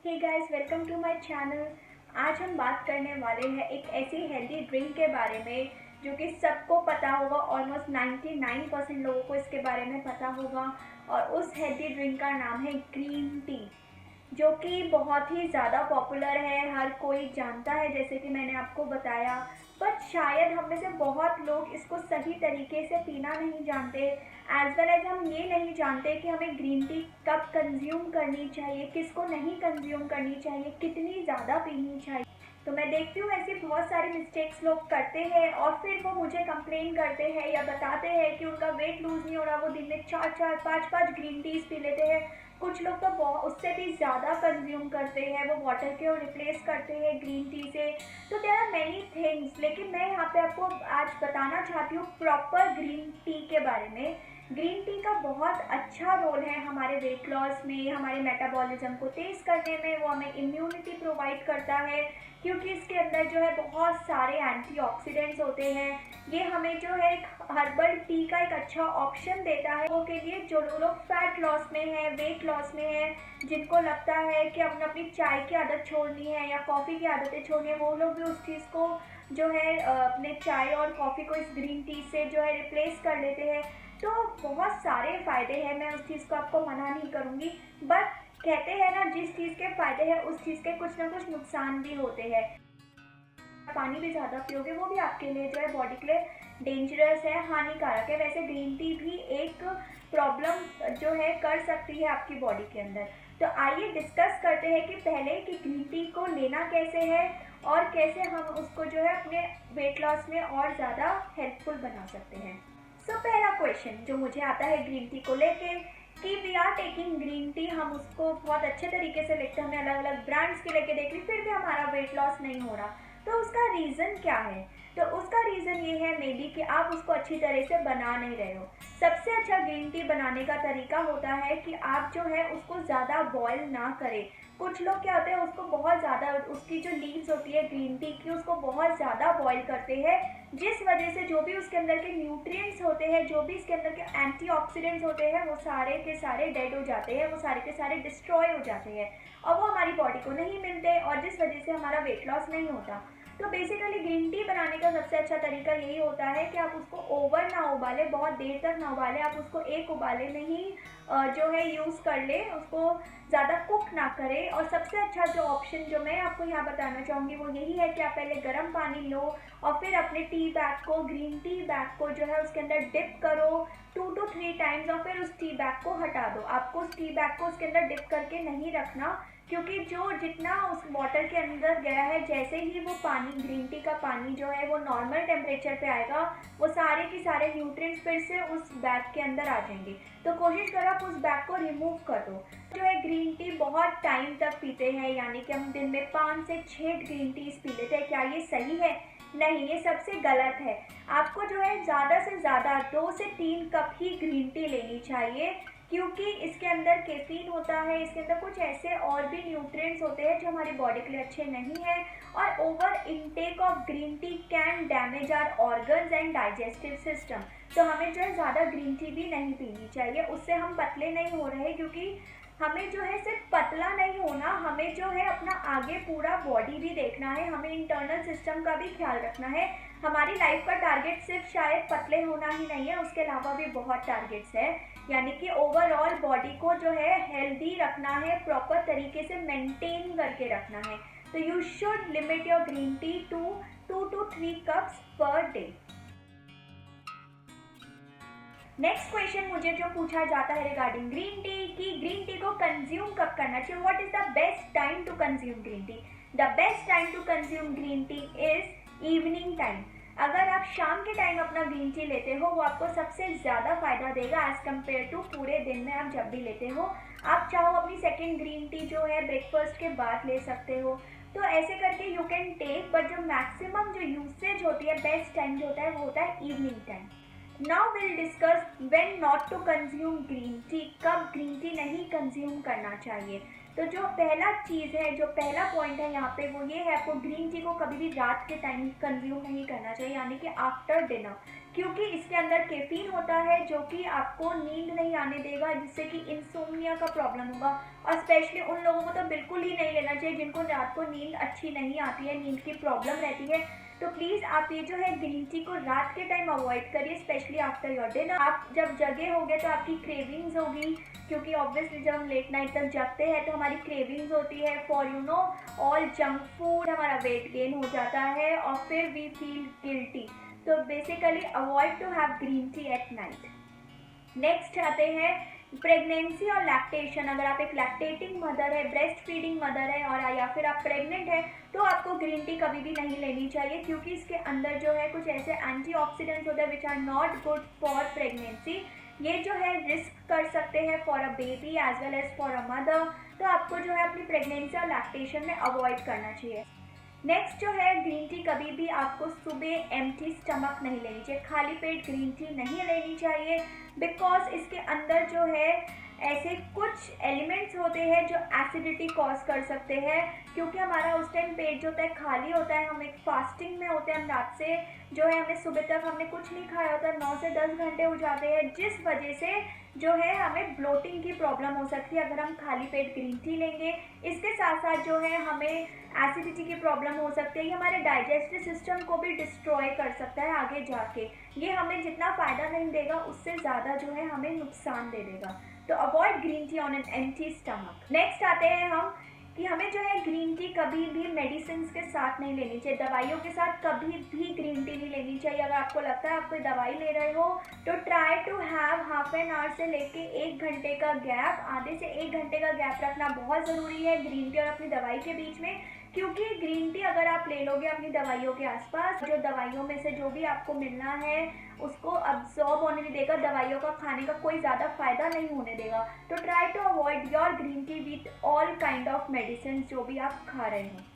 Hey guys, welcome to my channel. आज हम बात करने वाले हैं एक ऐसी हेल्दी ड्रिंक के बारे में जो कि सबको पता होगा। ऑलमोस्ट 99% लोगों को इसके बारे में पता होगा और उस हेल्दी ड्रिंक का नाम है ग्रीन टी, जो कि बहुत ही ज़्यादा पॉपुलर है, हर कोई जानता है जैसे कि मैंने आपको बताया। बट शायद हम में से बहुत लोग इसको सही तरीके से पीना नहीं जानते, एज वेल एज हम ये नहीं जानते कि हमें ग्रीन टी कब कंज्यूम करनी चाहिए, किसको नहीं कंज्यूम करनी चाहिए, कितनी ज़्यादा पीनी चाहिए। तो मैं देखती हूँ ऐसी बहुत सारे मिस्टेक्स लोग करते हैं और फिर वो मुझे कंप्लेन करते हैं या बताते हैं कि उनका वेट लूज़ नहीं हो रहा, वो दिन में 4-4 5-5 ग्रीन टीज़ पी लेते हैं। कुछ लोग तो उससे भी ज़्यादा कंज्यूम करते हैं, वो वाटर के रिप्लेस करते हैं ग्रीन टी से। तो देयर आर मैनी थिंग्स, लेकिन मैं यहाँ पे आपको आज बताना चाहती हूँ प्रॉपर ग्रीन टी के बारे में। ग्रीन टी का बहुत अच्छा रोल है हमारे वेट लॉस में, हमारे मेटाबॉलिज्म को तेज़ करने में, वो हमें इम्यूनिटी प्रोवाइड करता है क्योंकि इसके अंदर जो है बहुत सारे एंटीऑक्सीडेंट्स होते हैं। ये हमें जो है एक हर्बल टी का एक अच्छा ऑप्शन देता है वो के लिए जो लोग फैट लॉस में है, वेट लॉस में है, जिनको लगता है कि हमने अपनी चाय की आदत छोड़नी है या कॉफ़ी की आदतें छोड़नी है, वो लोग भी उस चीज़ को जो है अपने चाय और कॉफ़ी को इस ग्रीन टी से जो है रिप्लेस कर लेते हैं। तो बहुत सारे फ़ायदे हैं, मैं उस चीज़ को आपको मना नहीं करूँगी, बट कहते हैं ना जिस चीज़ के फ़ायदे हैं उस चीज़ के कुछ ना कुछ नुकसान भी होते हैं। पानी भी ज़्यादा पियोगे वो भी आपके लिए जो है बॉडी के लिए डेंजरस है, हानिकारक है। वैसे ग्रीन टी भी एक प्रॉब्लम जो है कर सकती है आपकी बॉडी के अंदर। तो आइए डिस्कस करते हैं कि पहले कि ग्रीन टी को लेना कैसे है और कैसे हम उसको जो है अपने वेट लॉस में और ज़्यादा हेल्पफुल बना सकते हैं। सो पहला क्वेश्चन जो मुझे आता है ग्रीन टी को लेके कि we are taking green tea, हम उसको बहुत अच्छे तरीके से लिखते हैं, हमने अलग अलग ब्रांड्स की लेके देख ली, फिर भी हमारा वेट लॉस नहीं हो रहा। तो उसका रीज़न क्या है? तो उसका रीज़न ये है मे बी कि आप उसको अच्छी तरह से बना नहीं रहे हो। सबसे अच्छा ग्रीन टी बनाने का तरीका होता है कि आप जो है उसको ज़्यादा बॉयल ना करें। कुछ लोग क्या होते हैं उसको बहुत ज़्यादा, उसकी जो लीव्स होती है ग्रीन टी की, उसको बहुत ज़्यादा बॉयल करते हैं, जिस वजह से जो भी उसके अंदर के न्यूट्रिएंट्स होते हैं, जो भी इसके अंदर के एंटीऑक्सीडेंट्स होते हैं, वो सारे के सारे डेड हो जाते हैं, वो सारे के सारे डिस्ट्रॉय हो जाते हैं और वो हमारी बॉडी को नहीं मिलते और जिस वजह से हमारा वेट लॉस नहीं होता। तो बेसिकली ग्रीन टी बनाने का सबसे अच्छा तरीका यही होता है कि आप उसको ओवर ना उबालें, बहुत देर तक ना उबालें, आप उसको एक उबाले में ही जो है यूज़ कर लें, उसको ज़्यादा कुक ना करें। और सबसे अच्छा जो ऑप्शन जो मैं आपको यहाँ बताना चाहूँगी वो यही है कि आप पहले गर्म पानी लो और फिर अपने टी बैग को, ग्रीन टी बैग को जो है उसके अंदर डिप करो 2 to 3 टाइम्स और फिर उस टी बैग को हटा दो। आपको उस टी बैग को उसके अंदर डिप करके नहीं रखना, क्योंकि जो जितना उस वाटर के अंदर गया है, जैसे ही वो पानी, ग्रीन टी का पानी जो है वो नॉर्मल टेम्परेचर पे आएगा, वो सारे के सारे न्यूट्रिएंट्स फिर से उस बैग के अंदर आ जाएंगे। तो कोशिश करो आप उस बैग को रिमूव कर दो। जो है ग्रीन टी बहुत टाइम तक पीते हैं, यानी कि हम दिन में 5 से 6 ग्रीन टीज पी लेते हैं। क्या ये सही है? नहीं, ये सबसे गलत है। आपको जो है ज़्यादा से ज़्यादा 2 से 3 कप ही ग्रीन टी लेनी चाहिए, क्योंकि इसके अंदर कैफीन होता है, इसके अंदर कुछ ऐसे और भी न्यूट्रिएंट्स होते हैं जो हमारी बॉडी के लिए अच्छे नहीं हैं। और over intake of green tea can damage our organs and digestive system. तो हमें जो है ज़्यादा ग्रीन टी भी नहीं पीनी चाहिए, उससे हम पतले नहीं हो रहे, क्योंकि हमें जो है सिर्फ पतला नहीं होना, हमें जो है अपना आगे पूरा बॉडी भी देखना है, हमें इंटरनल सिस्टम का भी ख्याल रखना है। हमारी लाइफ का टारगेट सिर्फ शायद पतले होना ही नहीं है, उसके अलावा भी बहुत टारगेट्स है, यानी कि ओवरऑल बॉडी को जो है हेल्दी रखना है, प्रॉपर तरीके से मेंटेन करके रखना है। तो you should limit your green tea to 2 to 3 cups per day. Next question मुझे जो पूछा जाता है रिगार्डिंग ग्रीन टी, कि ग्रीन टी को कंज्यूम कब करना चाहिए, what is the best time to consume green tea? The best time to consume green tea is evening time. अगर आप शाम के टाइम अपना ग्रीन टी लेते हो, वो आपको सबसे ज़्यादा फायदा देगा एज कम्पेयर टू पूरे दिन में आप जब भी लेते हो। आप चाहो अपनी सेकेंड ग्रीन टी जो है ब्रेकफास्ट के बाद ले सकते हो। तो ऐसे करके यू कैन टेक, बट जो मैक्सिमम जो यूसेज होती है, बेस्ट टाइम जो होता है वो होता है evening time. Now will discuss when not to consume green tea, कब ग्रीन टी नहीं कंज्यूम करना चाहिए। तो जो पहला चीज़ है, जो पहला पॉइंट है यहाँ पे, वो ये है, आपको ग्रीन टी को कभी भी रात के टाइम कंज्यूम नहीं करना चाहिए, यानी कि आफ्टर डिनर। क्योंकि इसके अंदर कैफीन होता है जो कि आपको नींद नहीं आने देगा, जिससे कि इंसोम्निया का प्रॉब्लम होगा। और स्पेशली उन लोगों को तो बिल्कुल ही नहीं लेना चाहिए जिनको रात को नींद अच्छी नहीं आती है, नींद की प्रॉब्लम रहती है। तो प्लीज़ आप ये जो है ग्रीन टी को रात के टाइम अवॉइड करिए, स्पेशली आफ्टर योर डिनर। आप जब जगे होगे तो आपकी क्रेविंग्स होगी, क्योंकि ऑब्वियसली जब हम लेट नाइट तक जगते हैं तो हमारी क्रेविंग्स होती है फॉर ऑल जंक फूड, हमारा वेट गेन हो जाता है और फिर वी फील गिल्टी। तो basically avoid to have green tea at night. Next आते हैं प्रेगनेंसी और लैक्टेशन। अगर आप एक लैक्टेटिंग मदर है, ब्रेस्ट फीडिंग मदर है और या फिर आप प्रेग्नेंट है तो आपको ग्रीन टी कभी भी नहीं लेनी चाहिए, क्योंकि इसके अंदर जो है कुछ ऐसे एंटीऑक्सीडेंट्स होते हैं which are not good for pregnancy. ये जो है रिस्क कर सकते हैं for a baby as well as for a mother. तो आपको जो है अपनी प्रेगनेंसी और लैक्टेशन में अवॉइड करना चाहिए। नेक्स्ट जो है ग्रीन टी कभी भी आपको सुबह एम्प्टी स्टमक नहीं लेनी चाहिए, खाली पेट ग्रीन टी नहीं लेनी चाहिए, बिकॉज इसके अंदर जो है ऐसे कुछ एलिमेंट्स होते हैं जो एसिडिटी कॉज कर सकते हैं, क्योंकि हमारा उस टाइम पेट जो होता है खाली होता है, हम एक फास्टिंग में होते हैं, हम रात से जो है हमें सुबह तक हमने कुछ नहीं खाया होता, 9 से 10 घंटे हो जाते हैं, जिस वजह से जो है हमें ब्लोटिंग की प्रॉब्लम हो सकती है अगर हम खाली पेट ग्रीन टी लेंगे। इसके साथ साथ जो है हमें एसिडिटी की प्रॉब्लम हो सकती है, ये हमारे डाइजेस्टिव सिस्टम को भी डिस्ट्रॉय कर सकता है आगे जाके। ये हमें जितना फ़ायदा नहीं देगा उससे ज़्यादा जो है हमें नुकसान दे देगा। तो avoid green tea on an empty stomach. Next आते हैं हम कि हमें जो है ग्रीन टी कभी भी मेडिसिन के साथ नहीं लेनी चाहिए, दवाइयों के साथ कभी भी ग्रीन टी नहीं लेनी चाहिए। अगर आपको लगता है आप कोई दवाई ले रहे हो तो try to have half an hour से लेके 1 घंटे का गैप, आधे से 1 घंटे का गैप रखना बहुत ज़रूरी है ग्रीन टी और अपनी दवाई के बीच में, क्योंकि ग्रीन टी अगर आप ले लोगे अपनी दवाइयों के आसपास, जो दवाइयों में से जो भी आपको मिलना है उसको अब्जॉर्ब होने नहीं देगा, दवाइयों का खाने का कोई ज़्यादा फायदा नहीं होने देगा। तो try to avoid your green tea with all kind of medicine जो भी आप खा रहे हो।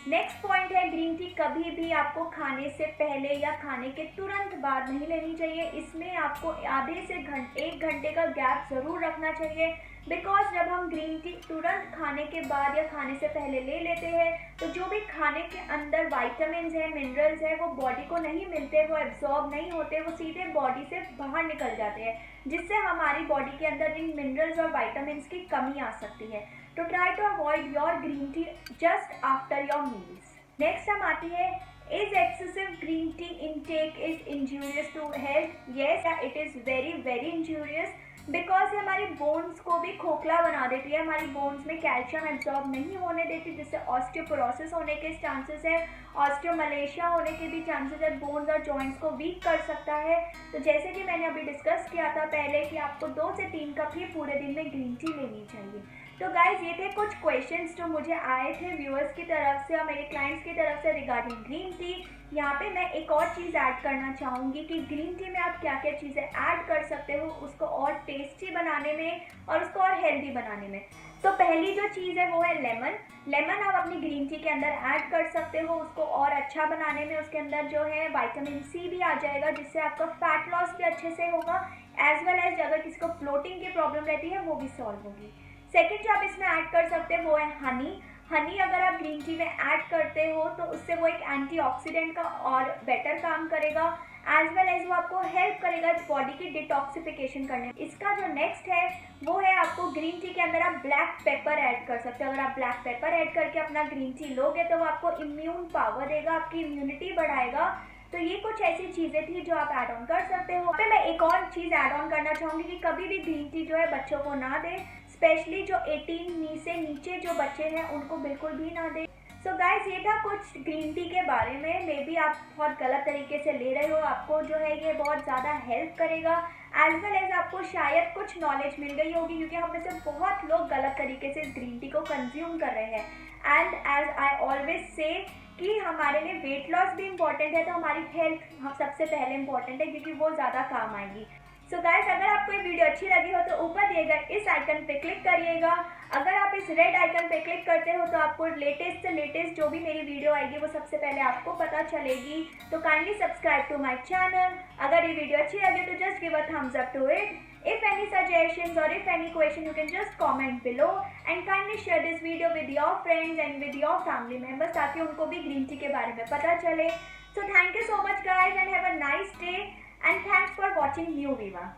नेक्स्ट पॉइंट है ग्रीन टी कभी भी आपको खाने से पहले या खाने के तुरंत बाद नहीं लेनी चाहिए। इसमें आपको आधे से 1 घंटे का गैप ज़रूर रखना चाहिए, बिकॉज जब हम ग्रीन टी तुरंत खाने के बाद या खाने से पहले ले लेते हैं तो जो भी खाने के अंदर वाइटामिन है, मिनरल्स है, वो बॉडी को नहीं मिलते, वो एब्जॉर्ब नहीं होते, वो सीधे बॉडी से बाहर निकल जाते हैं, जिससे हमारी बॉडी के अंदर इन मिनरल्स और वाइटामिन की कमी आ सकती है। तो try to avoid your green tea just after your meals. Next हम आती है is excessive green tea intake is injurious to health. Yes, it is very very injurious, because ये हमारी बोन्स को भी खोखला बना देती है, हमारी बोन्स में कैल्शियम एब्जॉर्ब नहीं होने देती, जिससे ऑस्टियोपोरोसिस होने के चांसेस है, ऑस्टियोमलेशिया होने के भी चांसेस है, बोन्स और जॉइंट्स को वीक कर सकता है। तो जैसे कि मैंने अभी डिस्कस किया था पहले कि आपको 2 से 3 कप ही पूरे दिन में ग्रीन टी लेनी चाहिए। तो गाइज ये थे कुछ क्वेश्चंस जो मुझे आए थे व्यूअर्स की तरफ से और मेरे क्लाइंट्स की तरफ से रिगार्डिंग ग्रीन टी। यहाँ पे मैं एक और चीज़ ऐड करना चाहूँगी कि ग्रीन टी में आप क्या क्या चीज़ें ऐड कर सकते हो उसको और टेस्टी बनाने में और उसको और हेल्दी बनाने में। तो पहली जो चीज़ है वो है लेमन। लेमन आप अपनी ग्रीन टी के अंदर ऐड कर सकते हो उसको और अच्छा बनाने में। उसके अंदर जो है विटामिन सी भी आ जाएगा, जिससे आपका फैट लॉस भी अच्छे से होगा, एज वेल एज अगर किसी को फ्लोटिंग की प्रॉब्लम रहती है वो भी सॉल्व होगी। सेकेंड जो आप इसमें ऐड कर सकते हैं वो है हनी। हनी अगर आप ग्रीन टी में ऐड करते हो तो उससे वो एक एंटीऑक्सीडेंट का और बेटर काम करेगा, एज वेल एज वो आपको हेल्प करेगा बॉडी की डिटॉक्सिफिकेशन करने में। इसका जो नेक्स्ट है वो है आपको ग्रीन टी के अंदर आप ब्लैक पेपर ऐड कर सकते हो। अगर आप ब्लैक पेपर ऐड करके अपना ग्रीन टी लोगे तो वो आपको इम्यून पावर देगा, आपकी इम्यूनिटी बढ़ाएगा। तो ये कुछ ऐसी चीज़ें थी जो आप ऐड ऑन कर सकते हो। पे मैं एक और चीज़ ऐड ऑन करना चाहूँगी कि कभी भी ग्रीन टी जो है बच्चों को ना दें, स्पेशली जो 18 से नीचे जो बच्चे हैं उनको बिल्कुल भी ना दें। सो गाइज ये था कुछ ग्रीन टी के बारे में। मे बी आप बहुत गलत तरीके से ले रहे हो, आपको जो है ये बहुत ज़्यादा हेल्प करेगा, एज वेल एज आपको शायद कुछ नॉलेज मिल गई होगी, क्योंकि हम में से बहुत लोग गलत तरीके से इस ग्रीन टी को कंज्यूम कर रहे हैं। And as I always say कि हमारे लिए वेट लॉस भी इम्पॉर्टेंट है, तो हमारी हेल्थ हम सबसे पहले इम्पॉर्टेंट है, क्योंकि वो ज़्यादा काम आएगी। सो गाइस अगर आपको ये वीडियो अच्छी लगी हो तो ऊपर दिए गए इस आइकन पे क्लिक करिएगा। अगर आप इस रेड आइकन पे क्लिक करते हो तो आपको लेटेस्ट से लेटेस्ट जो भी मेरी वीडियो आएगी वो सबसे पहले आपको पता चलेगी। तो kindly subscribe to my channel. अगर ये वीडियो अच्छी लगी तो just give a thumbs up to it. If any suggestions or if any question, you can just comment below and kindly share this video with your friends and with your family members ताकि उनको भी green tea के बारे में पता चले। So thank you so much guys and have a nice day. and thanks for watching New Viva.